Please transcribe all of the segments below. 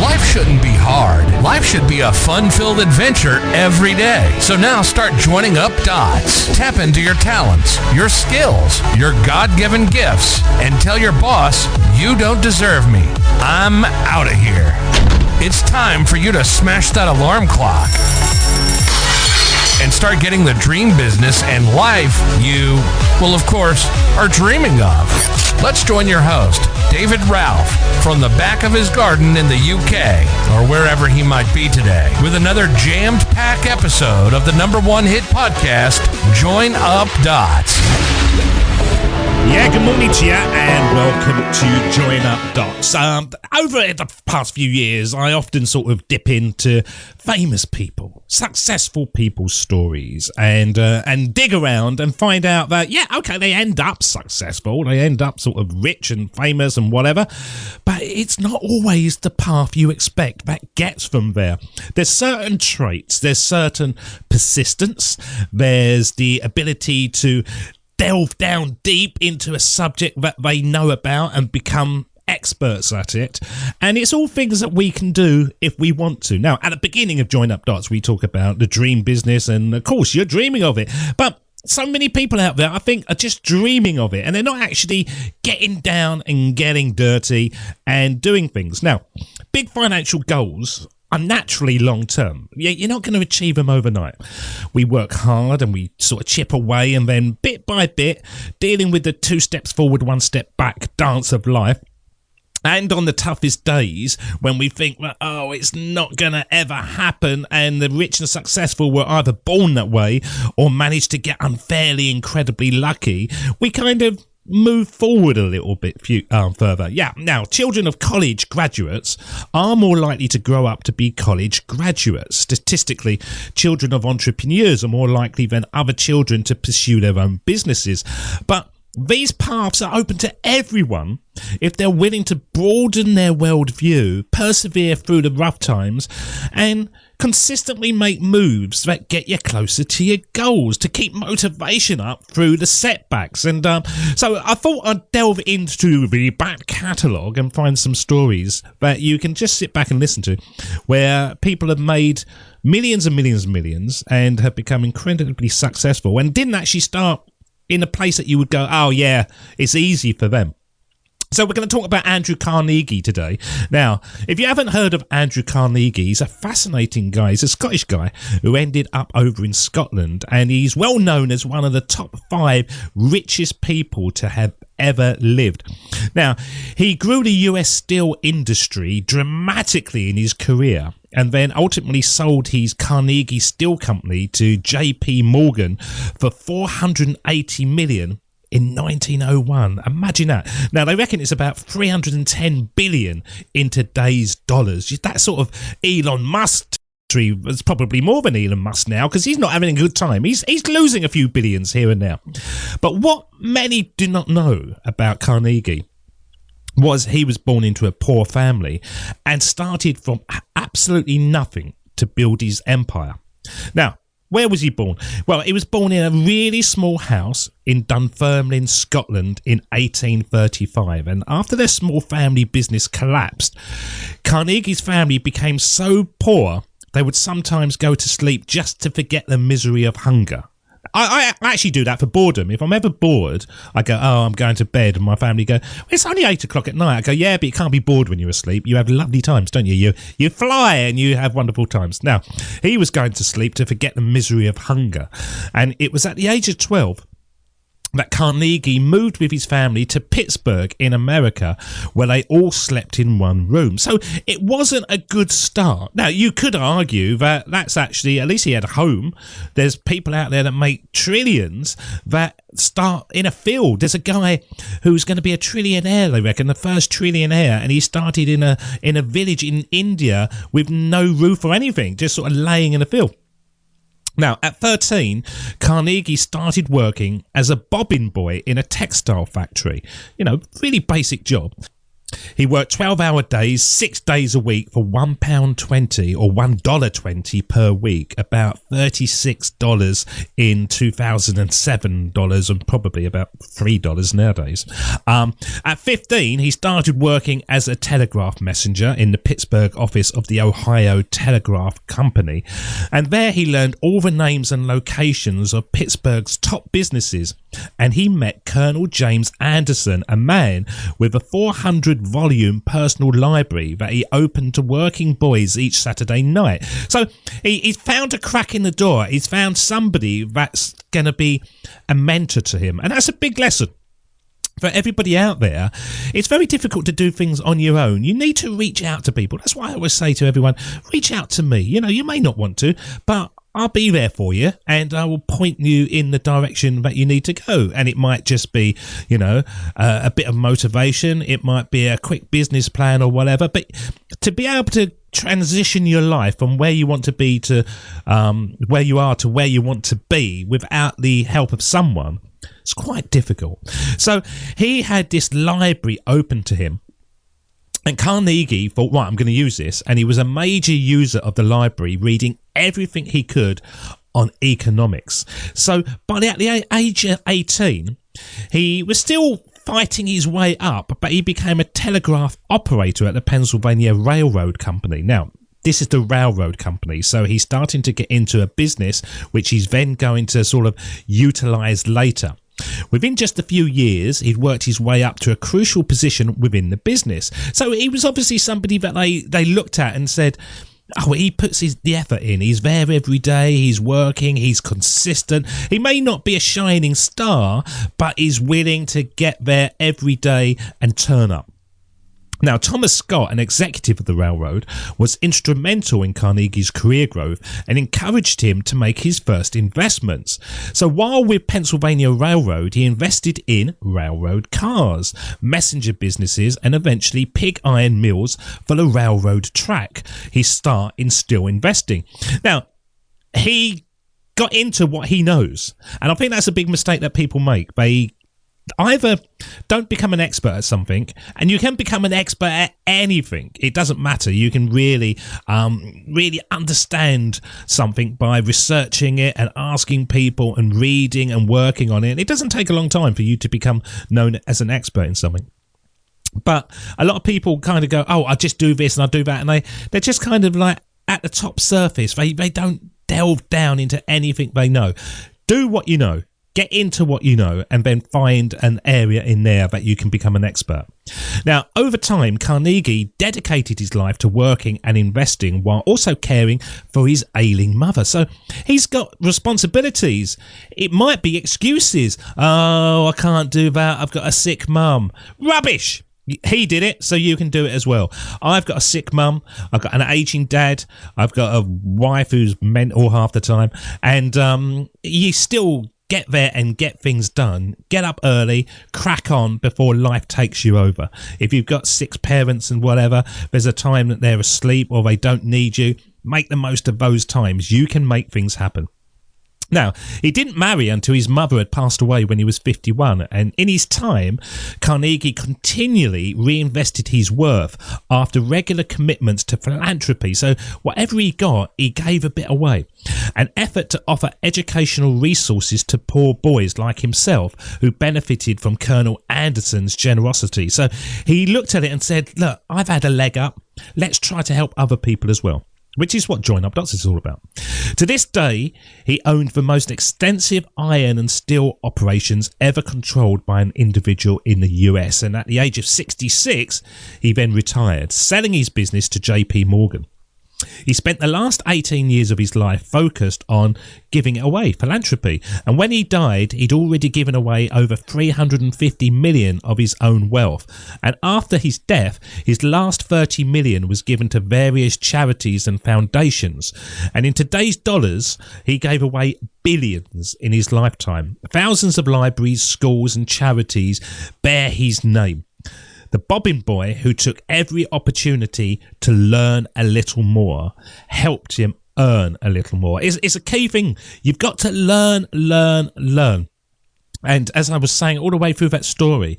Life shouldn't be hard. Life should be a fun-filled adventure every day. So now start joining up dots. Tap into your talents, your skills, your God-given gifts, and tell your boss, you don't deserve me. I'm out of here. It's time for you to smash that alarm clock and start getting the dream business and life you, well, of course, are dreaming of. Let's join your host, David Ralph, from the back of his garden in the UK, or wherever he might be today, with another jammed-packed episode of the #1 hit podcast, Join Up Dots. Yeah, good morning to you, and welcome to Join Up Dots. Over the past few years, I often sort of dip into famous people, successful people's stories, and dig around and find out that, yeah, okay, they end up successful, they end up sort of rich and famous and whatever, but it's not always the path you expect that gets them there. There's certain traits, there's certain persistence, there's the ability to delve down deep into a subject that they know about and become experts at it, and it's all things that we can do if we want to. Now, at the beginning of Join Up Dots, we talk about the dream business, and of course you're dreaming of it, but so many people out there, I think, are just dreaming of it, and they're not actually getting down and getting dirty and doing things. Now, big financial goals are naturally long-term. You're not going to achieve them overnight. We work hard and we sort of chip away, and then bit by bit, dealing with the 2 steps forward, 1 step back dance of life. And on the toughest days, when we think, well, oh, it's not going to ever happen, and the rich and successful were either born that way or managed to get unfairly, incredibly lucky, we kind of move forward a little bit further. Yeah, now, children of college graduates are more likely to grow up to be college graduates. Statistically, children of entrepreneurs are more likely than other children to pursue their own businesses. But these paths are open to everyone if they're willing to broaden their worldview, persevere through the rough times, and consistently make moves that get you closer to your goals, to keep motivation up through the setbacks. And so I thought I'd delve into the back catalogue and find some stories that you can just sit back and listen to, where people have made millions and millions and millions and have become incredibly successful and didn't actually start in a place that you would go, oh yeah, it's easy for them. So we're going to talk about Andrew Carnegie today. Now, if you haven't heard of Andrew Carnegie, he's a fascinating guy. He's a Scottish guy who ended up over in Scotland, and he's well known as one of the top 5 richest people to have ever lived. Now, he grew the US steel industry dramatically in his career, and then ultimately sold his Carnegie Steel Company to JP Morgan for $480 million in 1901. Imagine that. Now, they reckon it's about 310 billion in today's dollars. That sort of Elon Musk. It's probably more than Elon Musk now, because he's not having a good time. He's losing a few billions here and now. But what many do not know about Carnegie was he was born into a poor family and started from absolutely nothing to build his empire. Now, where was he born? Well, he was born in a really small house in Dunfermline, Scotland in 1835. And after their small family business collapsed, Carnegie's family became so poor they would sometimes go to sleep just to forget the misery of hunger. I actually do that for boredom. If I'm ever bored, I go, oh, I'm going to bed. And my family go, well, it's only 8 o'clock at night. I go, yeah, but you can't be bored when you're asleep. You have lovely times, don't you? You fly and you have wonderful times. Now, he was going to sleep to forget the misery of hunger. And it was at the age of 12 that Carnegie moved with his family to Pittsburgh in America, where they all slept in one room. So it wasn't a good start. Now, you could argue that that's actually, at least he had a home. There's people out there that make trillions that start in a field. There's a guy who's going to be a trillionaire, they reckon, the first trillionaire, and he started in a village in India with no roof or anything, just sort of laying in a field. Now, at 13, Carnegie started working as a bobbin boy in a textile factory. You know, really basic job. He worked 12-hour days, 6 days a week for £1.20 or $1.20 per week, about $36 in 2007 dollars, and probably about $3 nowadays. At 15, he started working as a telegraph messenger in the Pittsburgh office of the Ohio Telegraph Company, and there he learned all the names and locations of Pittsburgh's top businesses, and he met Colonel James Anderson, a man with a 400-volume personal library that he opened to working boys each Saturday night. So he's found a crack in the door. He's found somebody that's going to be a mentor to him, and that's a big lesson. For everybody out there, it's very difficult to do things on your own. You need to reach out to people. That's why I always say to everyone, reach out to me. You know, you may not want to, but I'll be there for you, and I will point you in the direction that you need to go. And it might just be, you know, a bit of motivation. It might be a quick business plan or whatever. But to be able to transition your life from where you want to be to where you are to where you want to be without the help of someone, it's quite difficult. So he had this library open to him. And Carnegie thought, right, I'm going to use this. And he was a major user of the library, reading everything he could on economics. So by the age of 18, he was still fighting his way up, but he became a telegraph operator at the Pennsylvania Railroad Company. Now, this is the railroad company, so he's starting to get into a business which he's then going to sort of utilize later. Within just a few years, he'd worked his way up to a crucial position within the business. So he was obviously somebody that they looked at and said, oh, he puts the effort in. He's there every day. He's working. He's consistent. He may not be a shining star, but he's willing to get there every day and turn up. Now, Thomas Scott, an executive of the railroad, was instrumental in Carnegie's career growth and encouraged him to make his first investments. So while with Pennsylvania Railroad, he invested in railroad cars, messenger businesses, and eventually pig iron mills for the railroad track. His start in still investing. Now, he got into what he knows, and I think that's a big mistake that people make. They either don't become an expert at something, and you can become an expert at anything. It doesn't matter. You can really understand something by researching it and asking people and reading and working on it. It doesn't take a long time for you to become known as an expert in something. But a lot of people kind of go, oh, I just do this and I do that, and they're just kind of like at the top surface. They don't delve down into anything they know. Do what you know. Get into what you know, and then find an area in there that you can become an expert. Now, over time, Carnegie dedicated his life to working and investing while also caring for his ailing mother. So he's got responsibilities. It might be excuses. Oh, I can't do that. I've got a sick mum. Rubbish. He did it, so you can do it as well. I've got a sick mum. I've got an aging dad. I've got a wife who's mental half the time. And you still get there and get things done. Get up early, crack on before life takes you over. If you've got sick parents and whatever, there's a time that they're asleep or they don't need you. Make the most of those times. You can make things happen. Now, he didn't marry until his mother had passed away when he was 51, and in his time, Carnegie continually reinvested his worth after regular commitments to philanthropy. So whatever he got, he gave a bit away. An effort to offer educational resources to poor boys like himself who benefited from Colonel Anderson's generosity. So he looked at it and said, look, I've had a leg up. Let's try to help other people as well. Which is what Join Up Dots is all about. To this day, he owned the most extensive iron and steel operations ever controlled by an individual in the US. And at the age of 66, he then retired, selling his business to JP Morgan. He spent the last 18 years of his life focused on giving away, philanthropy. And when he died, he'd already given away over 350 million of his own wealth. And after his death, his last 30 million was given to various charities and foundations. And in today's dollars, he gave away billions in his lifetime. Thousands of libraries, schools and charities bear his name. The bobbin boy who took every opportunity to learn a little more helped him earn a little more. It's a key thing. You've got to learn. And as I was saying all the way through that story,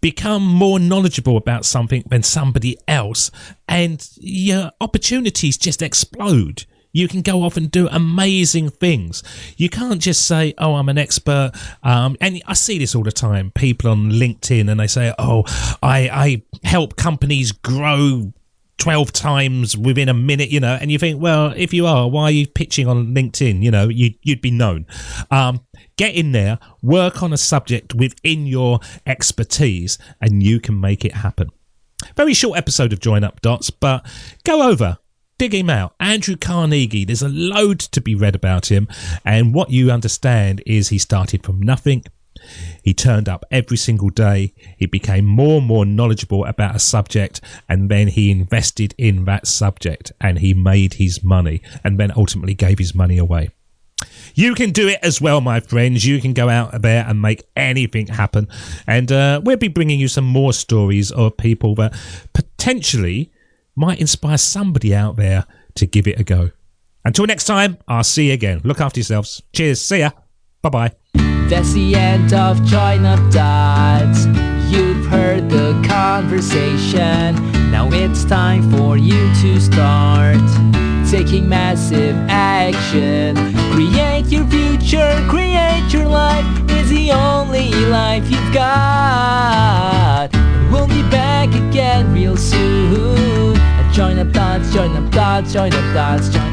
become more knowledgeable about something than somebody else, and your opportunities just explode. You can go off and do amazing things. You can't just say, oh, I'm an expert. And I see this all the time. People on LinkedIn, and they say, oh, I help companies grow 12 times within a minute, and you think, well, if you are, why are you pitching on LinkedIn? You'd be known. Get in there, work on a subject within your expertise, and you can make it happen. Very short episode of Join Up Dots, but go over. Dig him out. Andrew Carnegie, there's a load to be read about him, and what you understand is he started from nothing. He turned up every single day. He became more and more knowledgeable about a subject, and then he invested in that subject, and he made his money, and then ultimately gave his money away. You can do it as well, my friends. You can go out there and make anything happen, and we'll be bringing you some more stories of people that potentially might inspire somebody out there to give it a go. Until next time, I'll see you again. Look after yourselves. Cheers. See ya. Bye-bye. That's the end of Join Up Dots. You've heard the conversation. Now it's time for you to start taking massive action. Create your future, create your life. It's the only life you've got. We'll be back again real soon. Join up dots, join up dots, join up dots, join